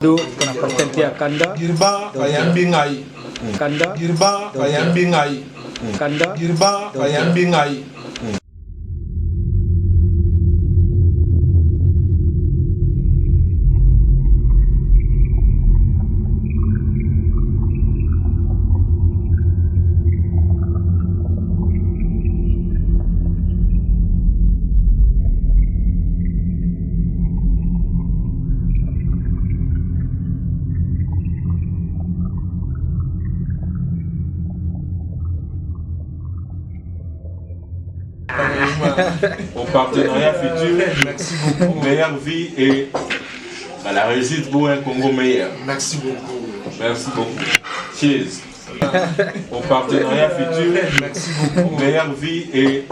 Kuna pasenti ya kanda girba kayambi ngai kanda girba kayambi ngai kanda girba kayambi ngai. Au partenariat futur, Merci beaucoup. meilleure vie et la réussite pour un Congo meilleur. Merci beaucoup. Merci beaucoup. Cheers. Au partenariat futur, Merci beaucoup. meilleure vie et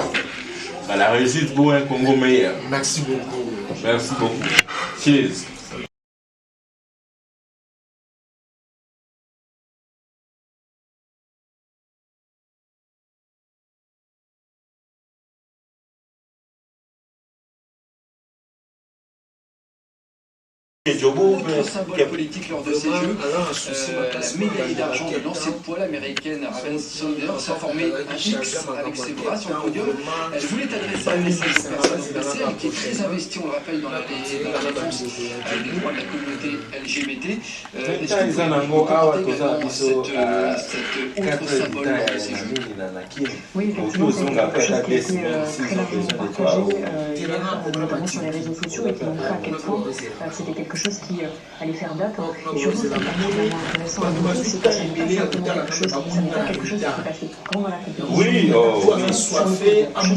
la réussite pour un Congo meilleur. Merci beaucoup. Merci beaucoup. Cheers. Autre symbole politique lors de ces Jeux, la médaille d'argent de lancer de poids, l'américaine Raven Saunders a formé un X avec ses bras sur le podium. Elle voulait adresser un message aux personnes spéciales qui est très investie, on le rappelle, dans la défense des droits de la communauté LGBT. Est-ce que vous pouvez nous présenter également cet autre symbole lors de ces Jeux? Oui, effectivement, c'est quelque chose qui a été très largement partagé hier, notamment sur les réseaux sociaux, et qui montrait à quel point c'était quelque chose qui allait faire date. Et surtout, ce qui est particulièrement intéressant à noter, c'est que ce n'est pas simplement quelque chose, ça n'est pas quelque chose qui s'est passé pendant la compétition. Oui, mais soit fait à mon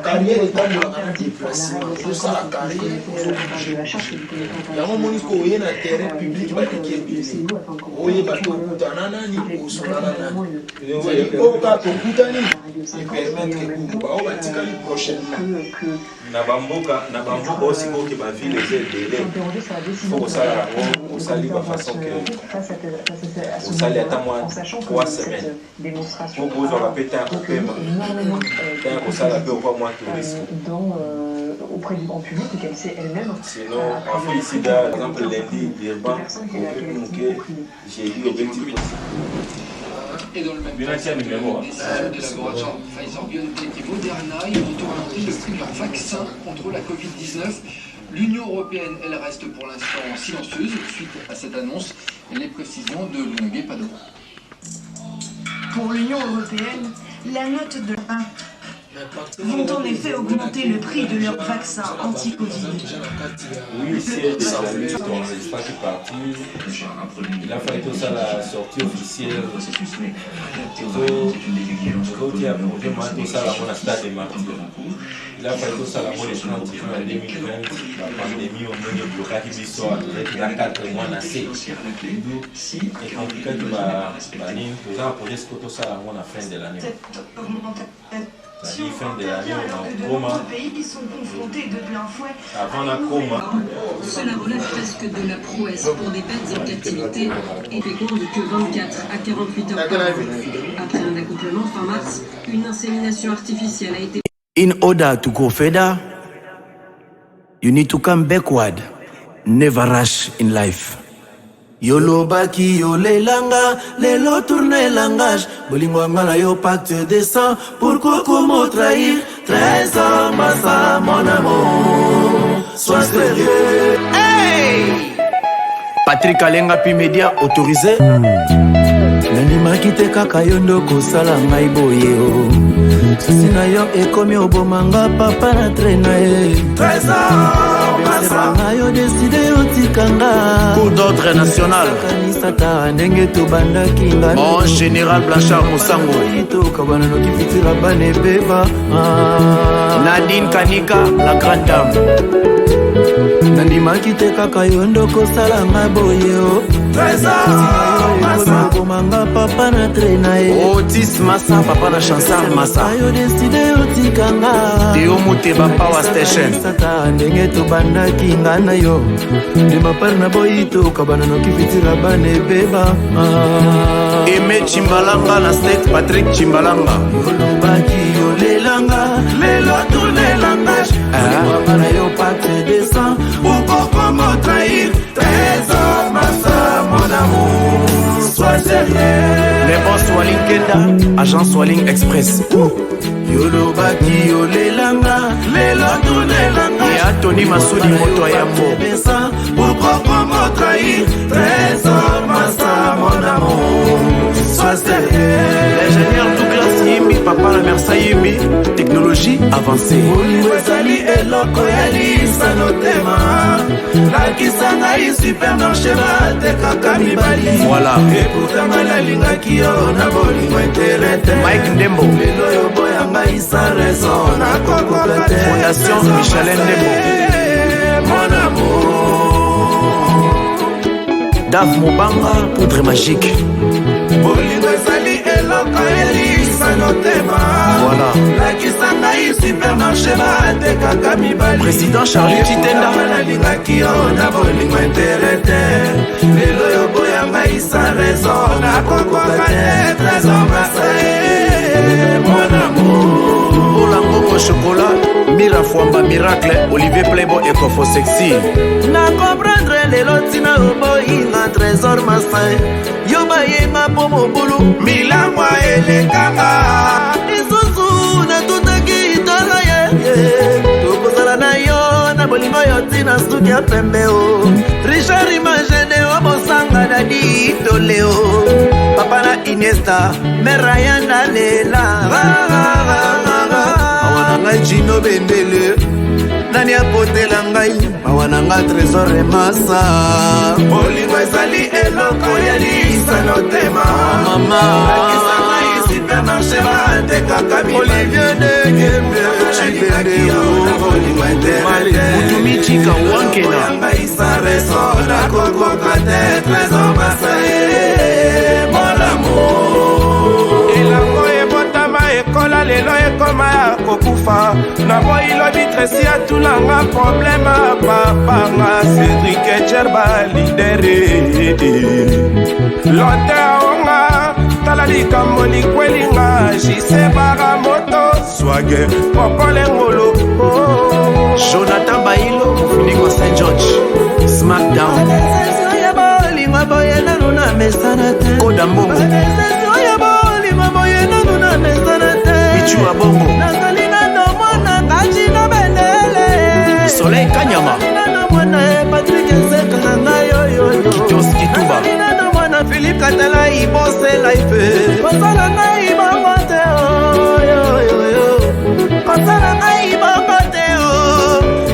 carrière étant interdit par la règle 50 de la charte du comité international. Le CEU afin na bamboka aussi pour que ma ville ait délai. Faut ça au sali de façon que au sali attend moins 3 semaines. Pour vous on va péter un paiement. Au sali peut avoir moins tourisme. Auprès du grand public et qu'elle sait elle-même. Sinon, en fait, ici, par exemple, lundi, j'ai eu l'objectif. Et dans le même temps, décision des laboratoires Pfizer-BioNTech et Moderna, ils vont orienter le prix de leur vaccin contre la Covid-19. L'Union européenne, elle reste pour l'instant silencieuse suite à cette annonce. Les précisions de Lungue Pado. Pour l'Union européenne, la note de vont en effet augmenter le prix de leur vaccin anti-Covid. Oui, c'est pas qui parti. Il a fallu que ça la sortie officielle. Qui a prouvé tout ça la stade des martyrs. Il a fallu que ça la bonne 30 juin 2020, la pandémie au milieu de l'Oka qui soit avec la 4 mois nassé. Et compliqué que ma ligne pour un projet que tout ça la fin de l'année. Fin de l'année, on a Roma. Pays sont confrontés de plein fouet. Avant la Roma. Cela relève presque de la prouesse pour des bêtes en captivité et féconde que 24 à 48 heures par an. Après un accouplement fin mars, une insémination artificielle a été. In order to go further, you need to come backward. Never rush in life. Yolo baki yo lelanga, lelo tourne langage. Bolingo ngala yo pacte de sang, pourquoi comment trahir? 13 ans, massa, mon amour, sois sérieux. Hey! Patrick Alenga Pimedia autorisé. Nandima kite kaka yondo kosala ngai boye o. Sina yo ekomi obomanga papa na traîna e. 13 ans, massa. Yo décidé otikanga. Cour d'ordre national. Kanisata ndenge to banda kinga. Mon général Blanchard Moussango. Ito kabana no kifitira bane beba. Nadine Kanika, la grande dame. Nandima kite kaka yondo kosala ngai boye o. 13 ans, massa. Komanga papa na traîna e. Otis Massa papa na chanson Massa. Yo décidé otikanga. Théo Mouteba Power Station. Sata ndenge to banda kinga na yo. Ne mapar na boyito kabana no kifitira bane beba. Aimé Chimbalanga na State Patrick Chimbalanga. Yolo baki yo yolelanga lelo tunelanga wabana yo patre descend pourquoi comment trahir trésor massa mon amour sois sérieux. Les boss Walling Kenda, agent Walling Express. Yolobaki yolelanga lelo tunelanga et Anthony Masudi moto ya mo pourquoi comment trahir trésor massa mon amour sois sérieux. L'ingénieur Douglas Yimbi papa la Mersa Yimbi technologie avancée Wezali eloko ya lisano tema lakisanga supermarché batekaka mibali voilà eputanga nalingaki yo na bolingo interete Mike Ndembo lelo yo boyanga isa raison na kokote Fondation Michelin Ndembo mon amour Dave Mobanga poudre magique bolingo ezali eloko ya lisano tema voilà lakisanga supermarché batekaka mibali président Charlie Chitenda nalingaki yo na bolingo interete lelo yo boyanga isa raison nakokoka te trésor masae mon amour Olango chocolat Mira Fwamba Miracle Olivier Playboy Ecofo Sexy na comprendre lelo tina oboyinga trésor masae yo bayenga po mobulu milangwa elekanga lisusu natutaki itala ye tokozala na yo na bolingo yo tina suki ya pembe o Richard Imagene o bosanga na ditoleo papa na Iniesta merayanda lela awana ngai Gino Bembele nani apotela ngai mawana nga trésor masa bolingo ezali eloko ya lisano tema mama supermarché batekaka Olivier Degembe Mutumichika Wankena isa raison nakokoka te trésor masae mon amour elango ebotama ekola lelo ekoma ya kokufa na boyi lobi tresi atulanga problème papanga Cédric Cherba lidere lote aonga tala likambo likwelinga jise bara moto swage popole ngolo Jonathan Bailo Finigo Saint George Smackdown Koda Mbongo Michu Abongo Soleil Kanyama Kitos Kituba Philippe Katala ibose life Kosala ngai bangote Kosala ngai bangote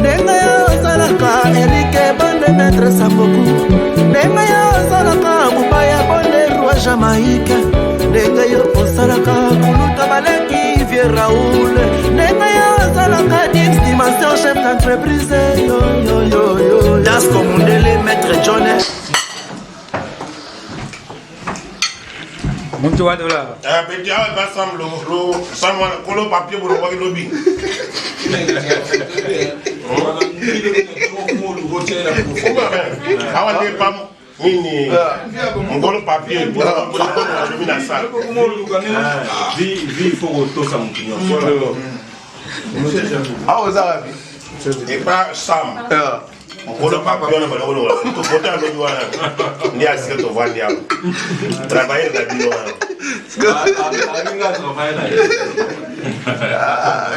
Nenga ya ozalaka Erike Bande Maître Samboku Nenga ya ozalaka Mubaya Bonde Roi Jamaïque Nenga ya ozalaka Kuluta Baleki Vieux Raoul Nenga ya ozalaka Dix Dimension Chef d'entreprise Yo yo yo yo Dasco Mundele Maître Jones Muntu wadola. Petit awa ba sam lo sam wana kolo papier bolo wa lobi. Awa ne pam nini ngolo papier bolo lobi na sa. Vi faut auto sa mutinyo. Awa zarabi. Et pas sam. Ngolo papier na bolo wa. To bota lobi wa. Ni asike to vandi awa. Trabalhar na bio.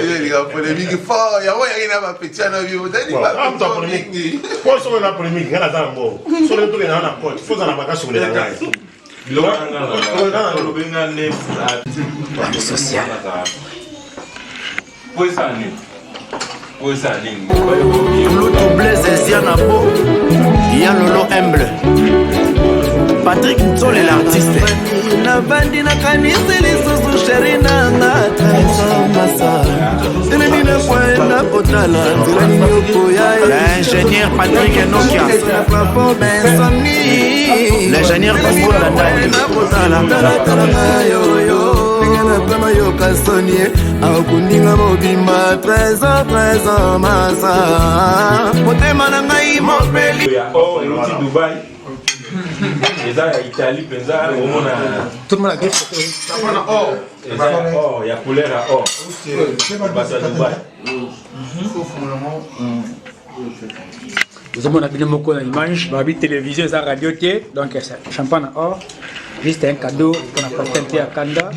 Il y a polémique fort. Il y a un petit avion. Il y a polémique. Pourquoi on a polémique? Il y a un bon. Sur le tour, il y a un accord. Il faut en avoir sur les langues. Social. Lutu Blaise Zianabo Yalolo Humble Patrick Nzole l'artiste Nabandi na kanisi lisusu sheri nanga trésor masa Telemi na kwenda kotala nzilani nyoko ya l'ingénieur Patrick Enokia l'ingénieur Congo Landai na kotala tala yo yo na pema yo kasonie akundinga mobimba trésor masa motema na ngai mopeli Oh, et Dubaï. Les gens à Italie, Tout le monde a dit il y a couleur à or. Passe à Dubaï. Nous avons bien beaucoup d'image, ma télévision, ça radio, donc c'est champagne à or. Juste un cadeau pour la patente à Kanda.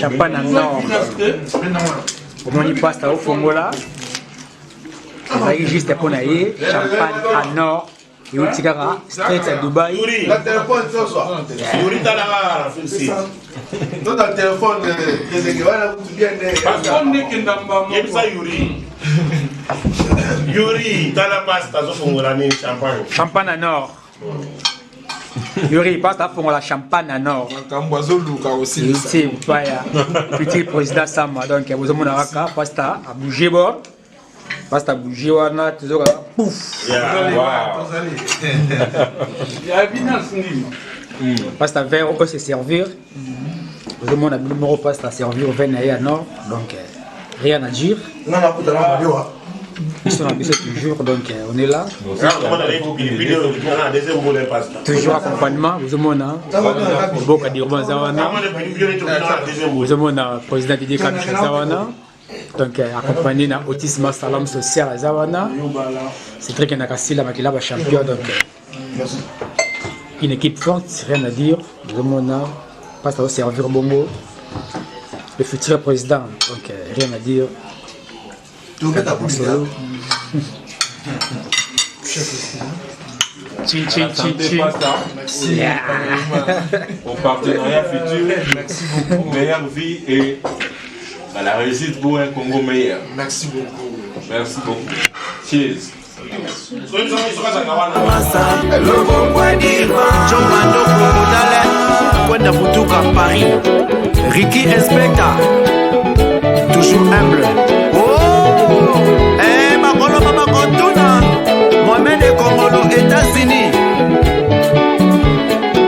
Champagne en or. Comment il passe au Fongola. C'est juste pour naïe, champagne en or. Et au Tigara, straight à Dubaï. Yuri, le téléphone ce soir. Yuri, t'as la fille. Toi, dans le téléphone, il y a des gens qui viennent. Il y a ça, Yuri. Yuri, t'as la pasta, ça fait un champagne. Champagne en or. Yuri, passe à fond la champagne en or. aussi. C'est petit président Sama, donc vous avez un pasta à bouger bord. Pasta bouger wana toujours pouf. Pasta vert on peut se servir. Vous avez un numéro pasta servir au vin à nord, donc rien à dire. Ils sont habitués toujours, donc on est là. Toujours accompagnement, vous avez beaucoup à dire vous avez un président Didier Kabiche Zawana. Donc accompagné dans autisme salam social à Zawana. C'est très bien Nakasila Makila va champion, donc une équipe forte, rien à dire. Zamona passe au servir Bongo. Le futur président, donc rien à dire. Au partenariat futur, meilleure vie et à la réussite pour un Congo meilleur. Merci beaucoup. Merci beaucoup. Cheers. Paris. Ricky Inspector, toujours humble. Oh, Makolo Mama Kotuna, Mohamed et Kongolo, États-Unis.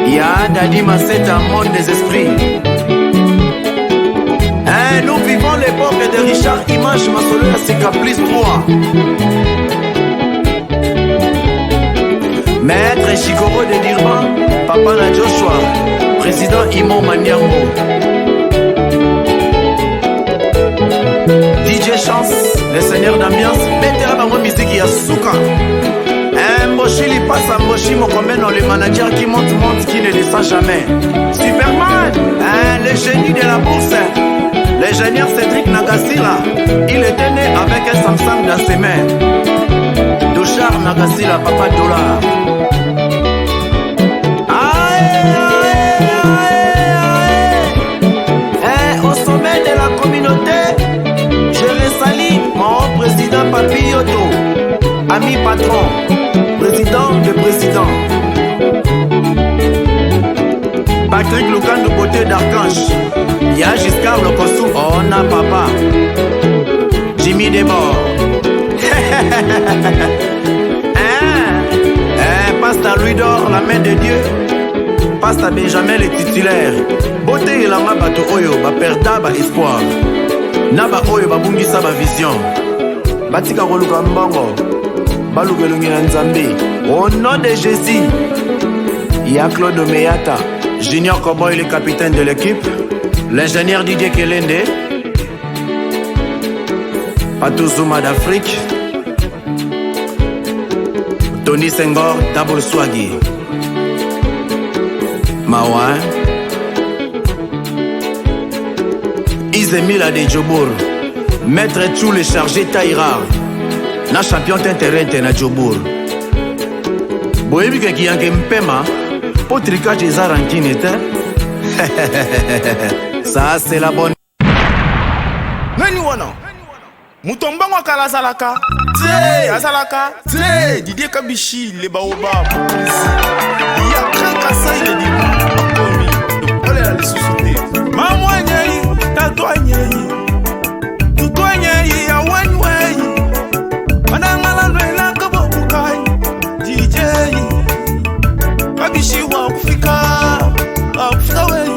Ya Dadi Masseta, monde des esprits. Nous vivons l'époque de Richard Image Masolo à Cicaplice 3. Maître Chikoro de Dirban, Papa na Joshua, Président Imo Maniambo. DJ Chance, le seigneur d'ambiance, mettez la musique Yasuka. Mboshi li passe à Mboshi, Mokomeno, le manager qui monte, qui ne descend jamais. Superman, le génie de la bourse. L'ingénieur Cédric Nagasila, il était né avec un Samsung dans ses mains. Douchard Nagasila, papa dollar. Au sommet de la communauté, je les salue, mon président Papi Yoto, ami patron, président de président. Patrick Lucan de beauté d'Archange. Y'a Giscard le Kossou, on a papa. Jimmy Desbords. Passe à Louis d'Or, la main de Dieu. Passe à Benjamin le titulaire. Beauté et la bato oyo, ba perda ba espoir. Naba oyo ba bungisa ba vision. Batika roluka mbongo. Baluka lungira nzambi. Au nom de Jésus. Y'a Claude Meyata. Junior Cowboy, le capitaine de l'équipe. L'ingénieur Didier Kelende. Patou Zouma d'Afrique. Tony Senghor, Double Swaggy. Mawa. Izemila de Djobour. Maître Tchou le chargé Taïra. Na champion t'intérêt na Djobour. Boyebi ki yanke mpema. Potrika Jeza Rankine te. Ça c'est la bonne. Nani wana? Mutombango akala azalaka. Tse, azalaka. Tse, Didier Kabishi, le baobab. Ya kaka sa il dit komi. Ole la lesusute. Mamwanyei, tatwanyei. Tutwanyei ya wanwei. Manangala nwela kabobukai. DJ Kabishi wa Afrika. Afrika wei.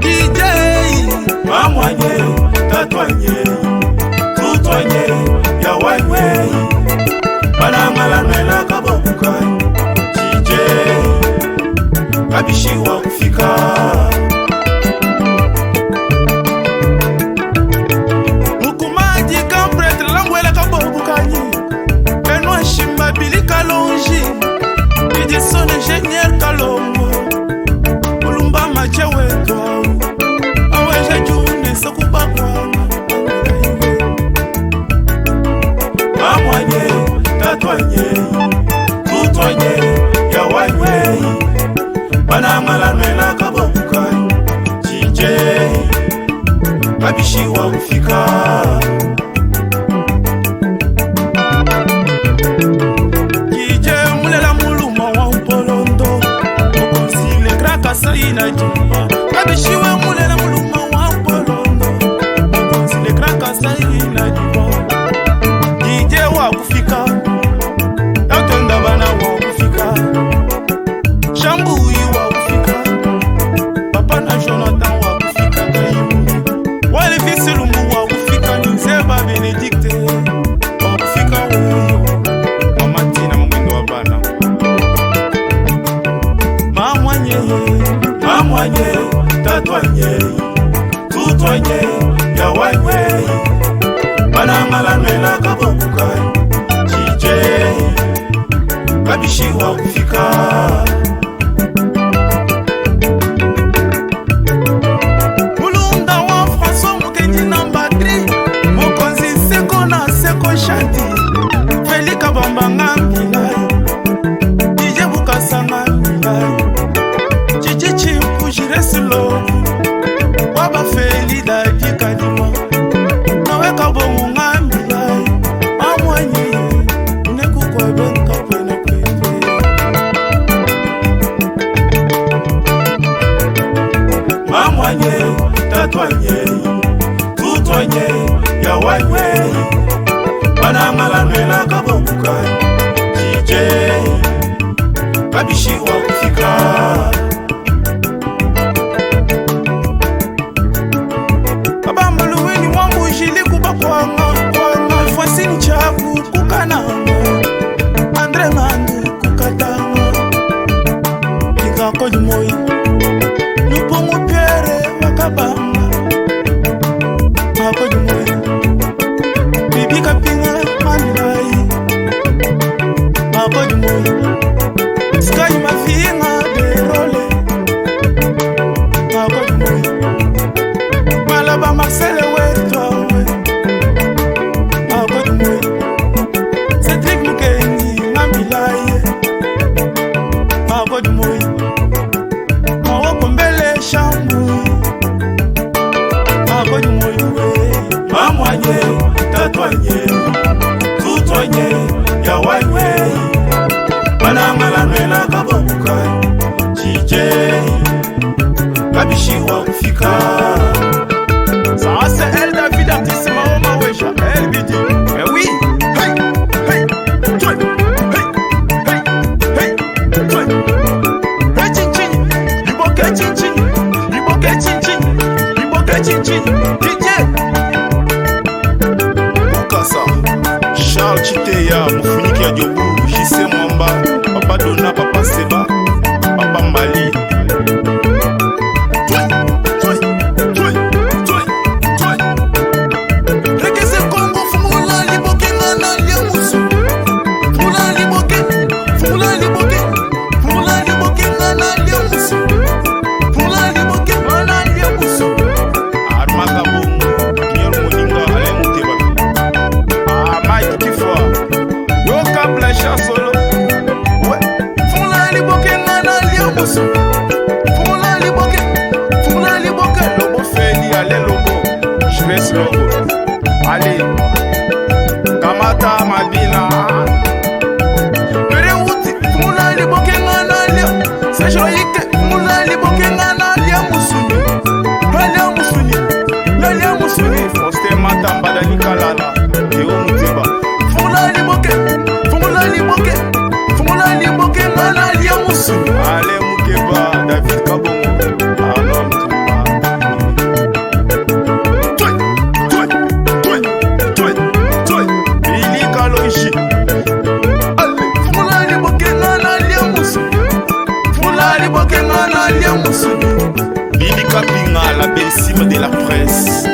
DJ Mamwanyei, tatwanyei. Tutwanyei ya wanwei. Edison ingénieur Kalongo Mulumba Macheweto Aweja June Sakubakwa Mamwanye Tatwanye Tutwanye Yawanye Banamala Mela Kabobuka Jije Kabishi wa ufika Jije mulela muluma wa upolondo Mokonsile kraka saina juma Kabishi wa mulela muluma wa upolondo Mokonsile kraka saina juma Jije wa ufika Tatonda bana wa ufika Shambui wa ufika Papa na Jonathan wa ufika Wale fils lumbu wa ufika Nzeba Benedicte wa ufika weyo Mama Tina mwendo wa bana Mamwanye Mamwanye Tatwanye Tutwanye Yawanye Bana malamela kabobuka Jije Kabishi wa ufika Shanti Felika Bambanga Milai Dije Bukasanga Milai Chichichi Mpujiresilo Waba Felida Dikadima Naweka Bomunga Milai Amwanye Uneku kwa benka kwene kwene Amwanye Tatwanye Tutwanye Yawanye Banamala Mela Kabobuka Jije Kabishi wa ufika Kabambuluweni wangu jili kubakwanga Alfonsini Chabu kukananga Andre Mandu kukatanga Nika Kodumoi Nupongu Pierre wakabanga Kodumoi Bibi Kapinga Manilai Kodumoi Sky Mafinga Berole Kodumoi Malaba Marcel Wetwawe Kodumoi Cedric Mukengi Namilai Kodumoi Mawoko Mbele Shambui Kodumoi Mamwanye Tatwanye Tutwanye Yawanye Banamala Mela Kabobuka Jije Kabishi wa ufika Ça c'est elle David artiste Mahoma Wecha Elle bidi Mais oui Hey Hey Toi Hey Hey Hey Toi Hey Chinchin Liboke Chinchin Liboke Chinchin Liboke Chinchin DJ Bukasa Charles Chiteya Mufuniki ya Diobu Jise Mwamba Papa Dona Papa Seba Papa Mbali Rekese Kongo Fumula Liboke Nana Liamusu Fumula Liboke Fumula Liboke Fumula Liboke Nana Liamusu Fumula Liboke Nana Liamusu Armaka Bongo Nyor Moninga Ale Muteba Mike Kifwa Yoka Blasha Solo Ouais Fumula Liboke Nana Liamusu Fumula Liboke Lobo Feli Ale Lobo Jves Lobo Allez Kamata Mabina Pere Uti Fumula Liboke Nana Lia Sejoyike Fumula Liboke Nana Lia Musuni Alia Musuni Lalia Musuni Foste Mata Mbadani Kalala Teo Muteba Fumula Liboke Nana Lia Musuni Ale Mukeba David Kabongo Anom Toi Billy Kaloishi Ale Fumula Liboke Nana Lia Musuni Fumula Liboke Nana Lia Musuni Billy Kapinga la belle cime de la presse